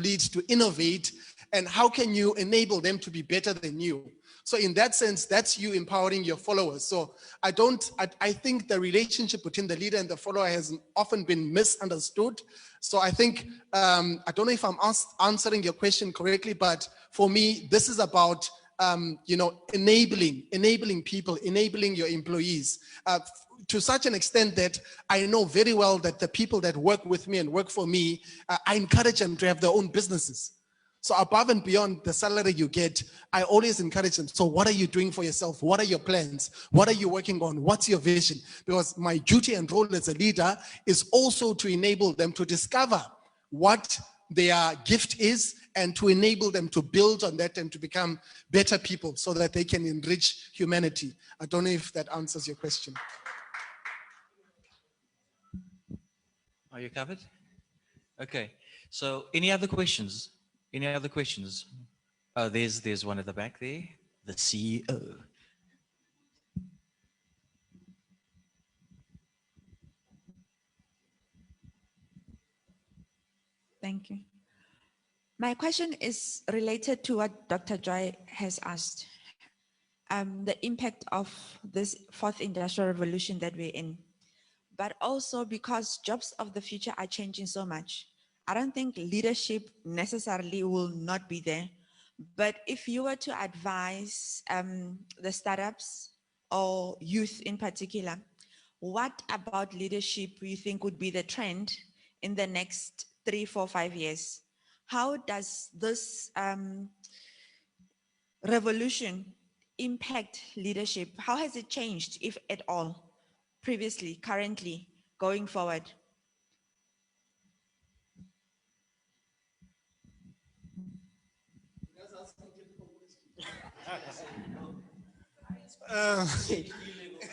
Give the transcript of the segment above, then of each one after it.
lead to innovate, and how can you enable them to be better than you? So in that sense, that's you empowering your followers. So I think the relationship between the leader and the follower has often been misunderstood. So I think, I don't know if I'm answering your question correctly, but for me, this is about, enabling people, enabling your employees, to such an extent that I know very well that the people that work with me and work for me, I encourage them to have their own businesses. So above and beyond the salary you get, I always encourage them. So what are you doing for yourself? What are your plans? What are you working on? What's your vision? Because my duty and role as a leader is also to enable them to discover what their gift is and to enable them to build on that and to become better people so that they can enrich humanity. I don't know if that answers your question. Are you covered? Okay. So any other questions? Any other questions? Oh, there's one at the back there. The CEO. Thank you. My question is related to what Dr. Joy has asked. The impact of this fourth industrial revolution that we're in. But also because jobs of the future are changing so much. I don't think leadership necessarily will not be there. But if you were to advise the startups or youth in particular, what about leadership you think would be the trend in the next 3, 4, 5 years? How does this revolution impact leadership? How has it changed, if at all, previously, currently, going forward?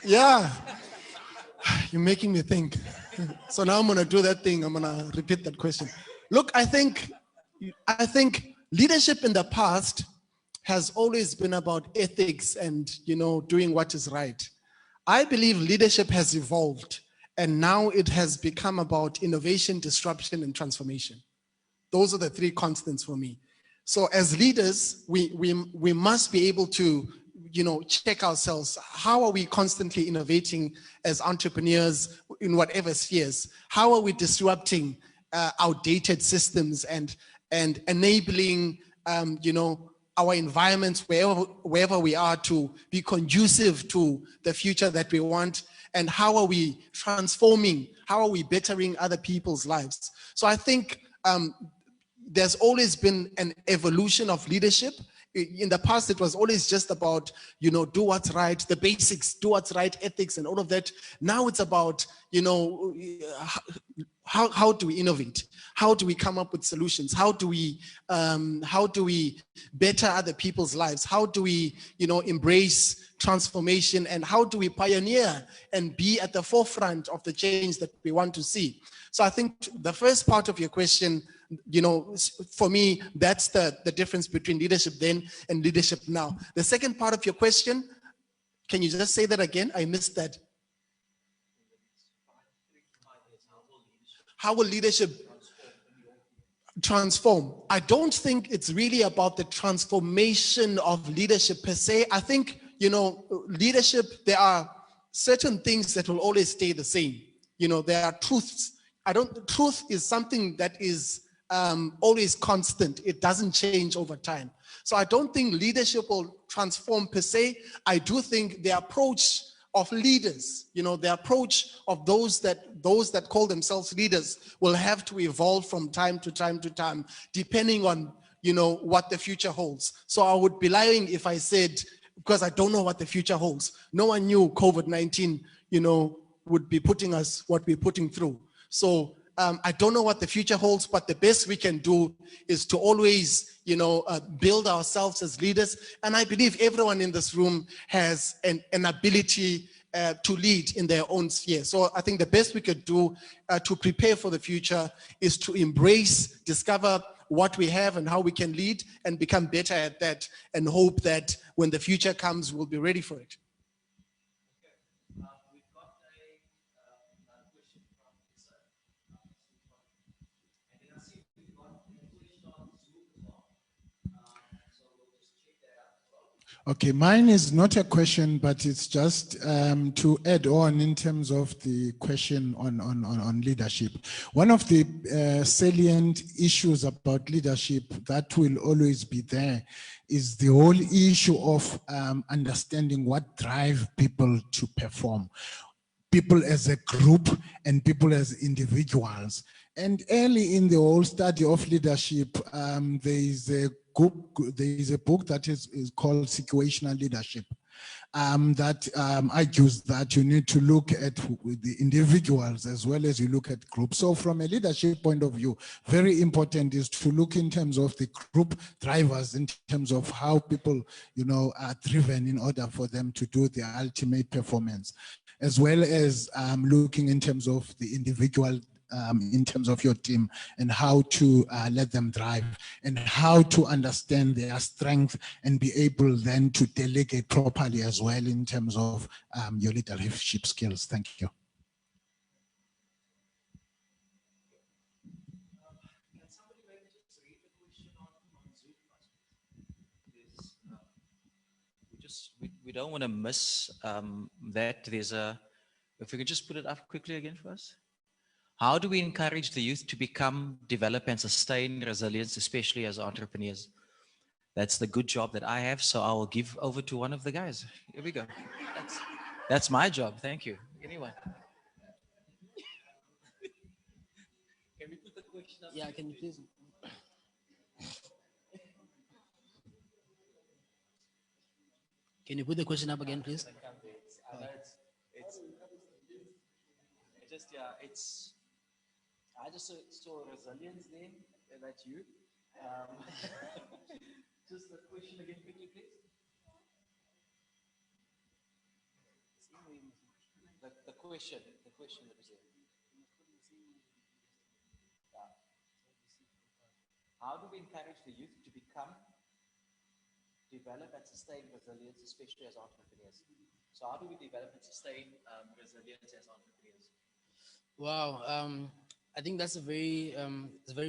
Yeah, you're making me think. So now I'm going to do that thing. I'm going to repeat that question. Look, I think leadership in the past has always been about ethics and, doing what is right. I believe leadership has evolved, and now it has become about innovation, disruption, and transformation. Those are the three constants for me. So as leaders, we must be able to, check ourselves. How are we constantly innovating as entrepreneurs in whatever spheres? How are we disrupting outdated systems and enabling, our environments wherever we are to be conducive to the future that we want? And how are we transforming? How are we bettering other people's lives? So I think there's always been an evolution of leadership. In the past, it was always just about, do what's right, the basics, do what's right, ethics and all of that. Now it's about, how do we innovate? How do we come up with solutions? How do we better other people's lives? How do we, embrace transformation, and how do we pioneer and be at the forefront of the change that we want to see? So I think the first part of your question, for me, that's the difference between leadership then and leadership now. The second part of your question, can you just say that again? I missed that. How will leadership transform? I don't think it's really about the transformation of leadership per se. I think, leadership, there are certain things that will always stay the same. There are truths. Truth is something that is always constant. It doesn't change over time. So I don't think leadership will transform per se. I do think the approach of leaders, the approach of those that call themselves leaders will have to evolve from time to time, depending on, what the future holds. So I would be lying if I said, because I don't know what the future holds. No one knew COVID-19, would be putting us what we're putting through. So I don't know what the future holds, but the best we can do is to always, build ourselves as leaders. And I believe everyone in this room has an ability to lead in their own sphere. So I think the best we could do to prepare for the future is to embrace, discover what we have and how we can lead and become better at that, and hope that when the future comes, we'll be ready for it. Okay, mine is not a question, but it's just to add on in terms of the question on leadership. One of the salient issues about leadership that will always be there is the whole issue of understanding what drives people to perform. People as a group and people as individuals. And early in the whole study of leadership, there is a book that is called Situational Leadership. That argues that you need to look at the individuals as well as you look at groups. So from a leadership point of view, very important is to look in terms of the group drivers, in terms of how people, are driven in order for them to do their ultimate performance, as well as looking in terms of the individual, in terms of your team and how to let them drive and how to understand their strength and be able then to delegate properly as well in terms of your leadership skills. Thank you. Can somebody maybe just read the question on Zoom? We don't want to miss that. If we could just put it up quickly again for us. How do we encourage the youth to become, develop, and sustain resilience, especially as entrepreneurs? That's the good job that I have, so I will give over to one of the guys. Here we go. That's my job. Thank you. Anyone? Can we put the question up? Yeah, can you please? Can you put the question up again, please? I just saw resilience there. That's you. Just the question again quickly, please. The question that was there. How do we encourage the youth to become, develop, and sustain resilience, especially as entrepreneurs? So how do we develop and sustain resilience as entrepreneurs? Wow, I think that's a very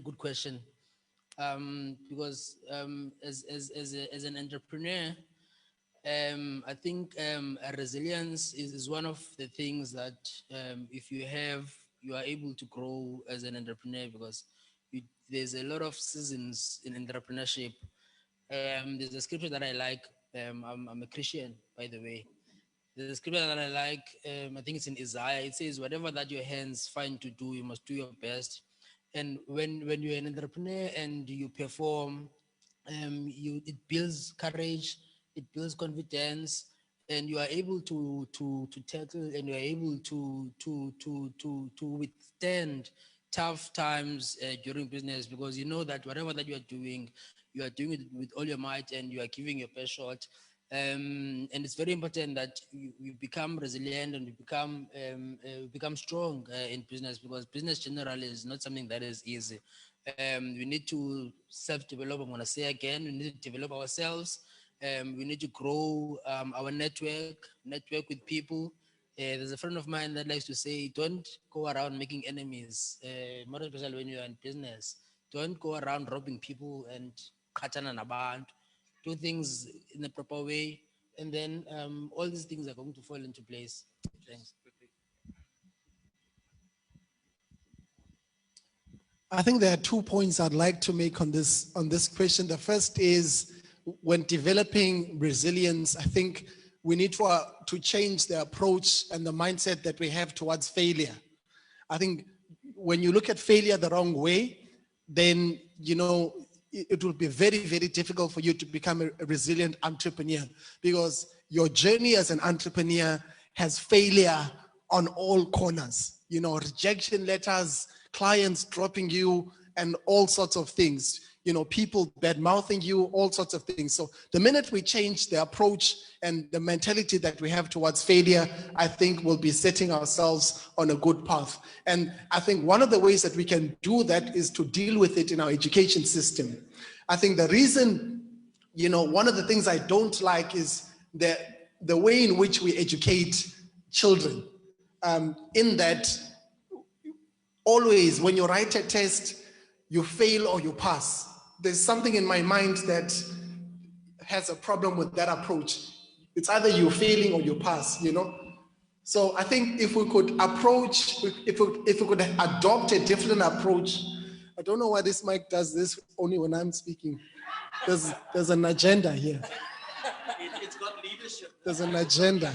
good question, because as an entrepreneur, I think resilience is one of the things that if you have, you are able to grow as an entrepreneur, because there's a lot of seasons in entrepreneurship. There's a scripture that I like. I'm a Christian, by the way. There's a scripture that I like. I think it's in Isaiah. It says, "Whatever that your hands find to do, you must do your best." And when you're an entrepreneur and you perform, it builds courage, it builds confidence, and you are able to tackle, and you are able to withstand tough times during business, because you know that whatever that you are doing it with all your might, and you are giving your best shot. And it's very important that you become resilient and you become strong in business, because business generally is not something that is easy. We need to self-develop. I'm going to say again, we need to develop ourselves. We need to grow our network with people. There's a friend of mine that likes to say, don't go around making enemies, more especially when you're in business. Don't go around robbing people and katana nabantu. Do things in the proper way, and then all these things are going to fall into place. Thanks. I think there are 2 points I'd like to make on this question. The first is, when developing resilience, I think we need to change the approach and the mindset that we have towards failure. I think when you look at failure the wrong way, then it will be very, very difficult for you to become a resilient entrepreneur, because your journey as an entrepreneur has failure on all corners, rejection letters, clients dropping you, and all sorts of things, people bad-mouthing you, all sorts of things. So the minute we change the approach and the mentality that we have towards failure, I think we'll be setting ourselves on a good path. And I think one of the ways that we can do that is to deal with it in our education system. I think the reason, one of the things I don't like is the way in which we educate children, in that always when you write a test, you fail or you pass. There's something in my mind that has a problem with that approach. It's either you're failing or you pass, you know. So I think if we could approach, if we could adopt a different approach. I don't know why this mic does this only when I'm speaking. There's an agenda here. It's got leadership. There's an agenda.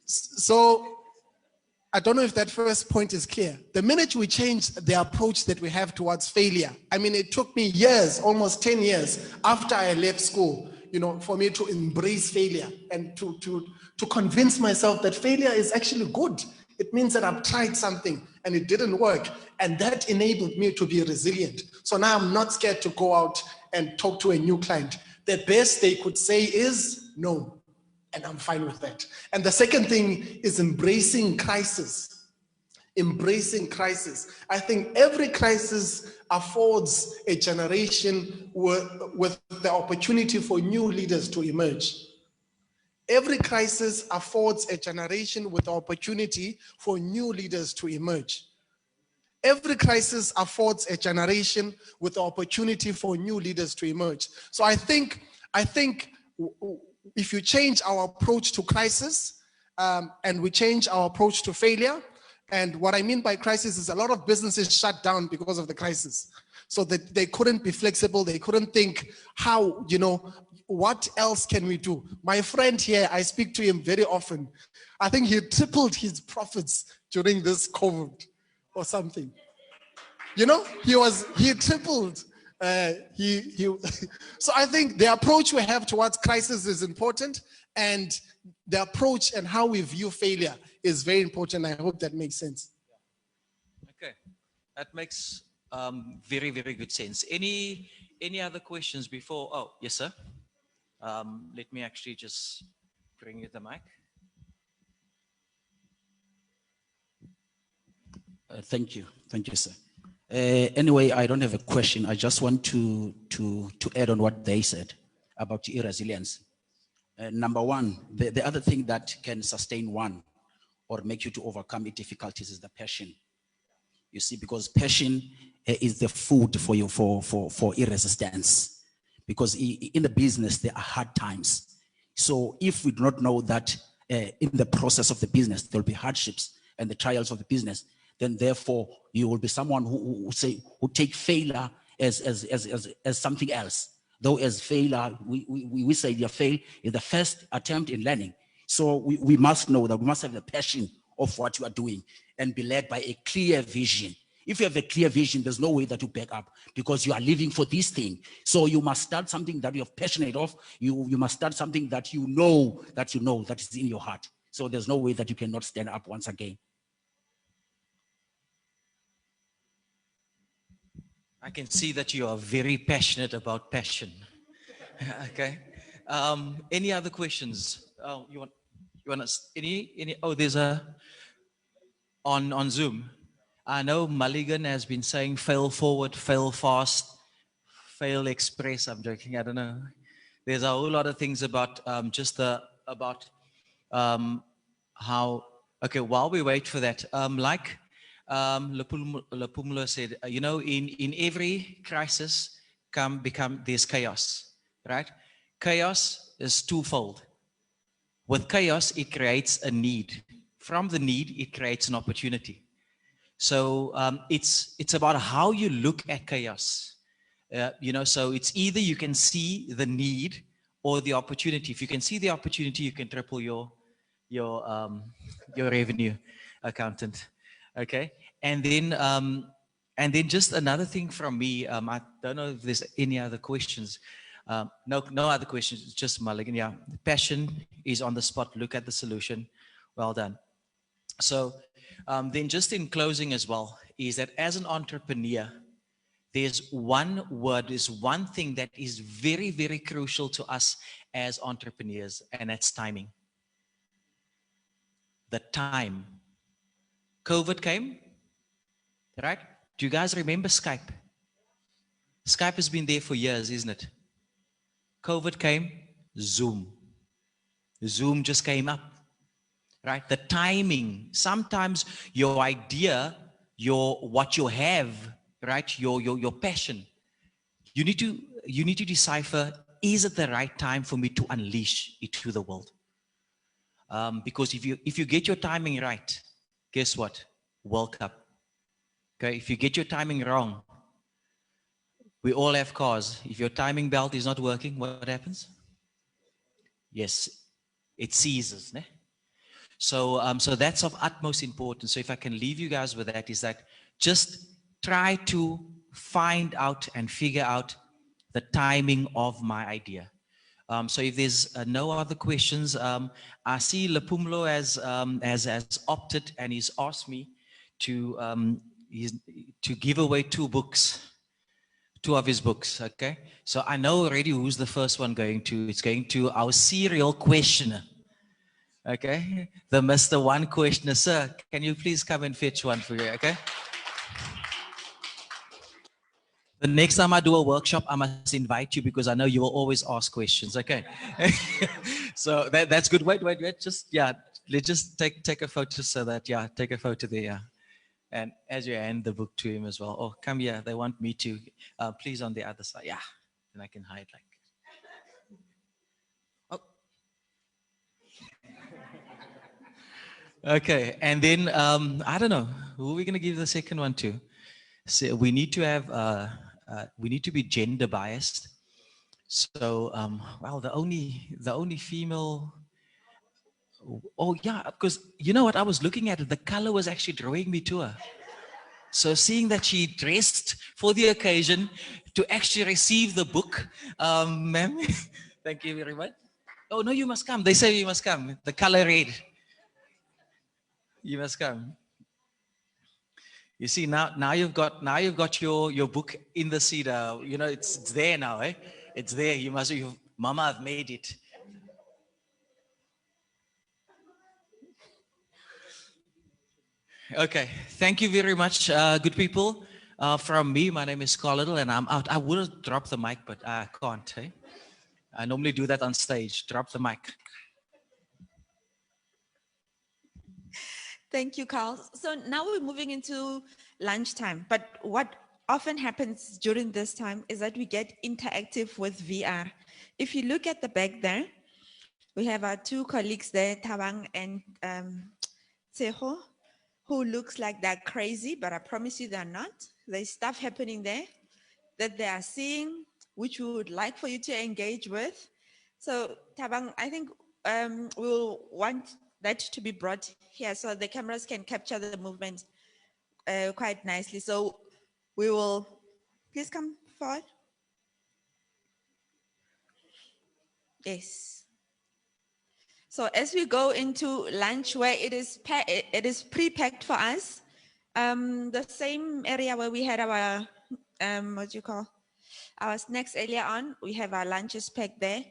So I don't know if that first point is clear. The minute we change the approach that we have towards failure, I mean, it took me years, almost 10 years after I left school, you know, for me to embrace failure and to convince myself that failure is actually good. It means that I've tried something and it didn't work. And that enabled me to be resilient. So now I'm not scared to go out and talk to a new client. The best they could say is no. And I'm fine with that. And the second thing is embracing crisis. Embracing crisis. I think every crisis affords a generation with the opportunity for new leaders to emerge. Every crisis affords a generation with the opportunity for new leaders to emerge. Every crisis affords a generation with the opportunity for new leaders to emerge. So I think if you change our approach to crisis and we change our approach to failure, and what I mean by crisis is a lot of businesses shut down because of the crisis. So that they couldn't be flexible. They couldn't think how, you know, what else can we do? My friend here, I speak to him very often. I think he tripled his profits during this COVID or something. You know, he tripled. So I think the approach we have towards crisis is important, and the approach and how we view failure is very important. I hope that makes sense. Okay, that makes very, very good sense. Any other questions before? Oh, yes, sir. Let me actually just bring you the mic. Thank you, sir. Anyway, I don't have a question. I just want to add on what they said about resilience. Number one, the other thing that can sustain one or make you to overcome difficulties is the passion. You see, because passion is the food for you for resistance. Because in the business, there are hard times. So if we do not know that in the process of the business, there will be hardships and the trials of the business, then therefore you will be someone who take failure as something else. Though as failure, we say your fail is the first attempt in learning. So we must know that we must have the passion of what you are doing and be led by a clear vision. If you have a clear vision, there's no way that you back up because you are living for this thing. So you must start something that you're passionate of. You must start something that you know that is in your heart. So there's no way that you cannot stand up once again. I can see that you are very passionate about passion. Okay. Any other questions? Oh, you want us any? Oh, there's on Zoom. I know Mulligan has been saying fail forward, fail fast, fail express. I'm joking. I don't know. There's a whole lot of things about how. Okay, while we wait for that, like Luphumlo said, you know, in every crisis there's chaos, right? Chaos is twofold. With chaos, it creates a need. From the need, it creates an opportunity. So it's about how you look at chaos. You know, so it's either you can see the need or the opportunity. If you can see the opportunity, you can triple your revenue, accountant. Okay, and then just another thing from me. I don't know if there's any other questions. No other questions. Just Mulligan. Yeah, passion is on the spot. Look at the solution. Well done. So then just in closing as well, is that as an entrepreneur, there's one word, there's one thing that is very, very crucial to us as entrepreneurs, and that's timing. The time. COVID came, right? Do you guys remember Skype? Skype has been there for years, isn't it? COVID came, Zoom. Zoom just came up. Right, the timing. Sometimes your idea, what you have, right, your passion. You need to decipher is it the right time for me to unleash it to the world? Because if you get your timing right, guess what? World Cup. Okay, if you get your timing wrong, we all have cars. If your timing belt is not working, what happens? Yes, it seizes. Ne? So, so that's of utmost importance. So if I can leave you guys with that, is that just try to find out and figure out the timing of my idea. So if there's no other questions, I see Luphumlo has opted and he's asked me to give away two of his books. Okay, so I know already who's the first one going to. It's going to our serial questioner. Okay, the Mr. One questioner. Sir, can you please come and fetch one for you? Okay. The next time I do a workshop, I must invite you because I know you will always ask questions. Okay. So that's good. Wait. Just, yeah, let's just take a photo so that, yeah, take a photo there. Yeah. And as you hand the book to him as well. Oh, come here. They want me to, please on the other side. Yeah. And I can hide like. Oh. Okay. And then, I don't know, who are we going to give the second one to? So we need to have, we need to be gender biased. So, well, the only female. Oh yeah, because you know what? I was looking at it. The color was actually drawing me to her. So seeing that she dressed for the occasion to actually receive the book, ma'am, thank you very much. Oh no, you must come. They say you must come. The color red. You must come. You see now you've got your book in the cedar. You know it's there now, eh? It's there. You must. Mama, I've made it. Okay, thank you very much, good people. From me, my name is Colin, and I'm out. I would have dropped the mic, but I can't. Eh? I normally do that on stage. Drop the mic. Thank you, Carl. So now we're moving into lunchtime. But what often happens during this time is that we get interactive with VR. If you look at the back there, we have our two colleagues there, Thabang and Tseho, who looks like they're crazy, but I promise you they're not. There's stuff happening there that they are seeing, which we would like for you to engage with. So Thabang, I think we'll want that to be brought here so the cameras can capture the movement quite nicely. So we will, please come forward. Yes. So as we go into lunch where it is pre-packed for us, the same area where we had our, what do you call, our snacks earlier on, we have our lunches packed there.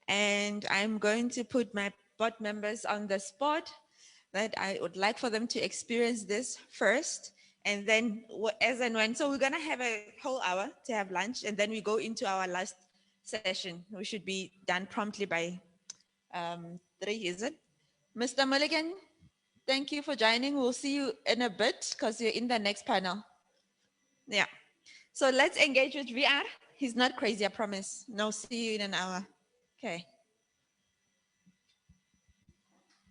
And I'm going to put my board members on the spot that I would like for them to experience this first. And then as and when, so we're gonna have a whole hour to have lunch and then we go into our last session. We should be done promptly by 3, is it? Mr. Mulligan, thank you for joining. We'll see you in a bit because you're in the next panel. Yeah. So let's engage with VR. He's not crazy, I promise. No, see you in an hour. Okay.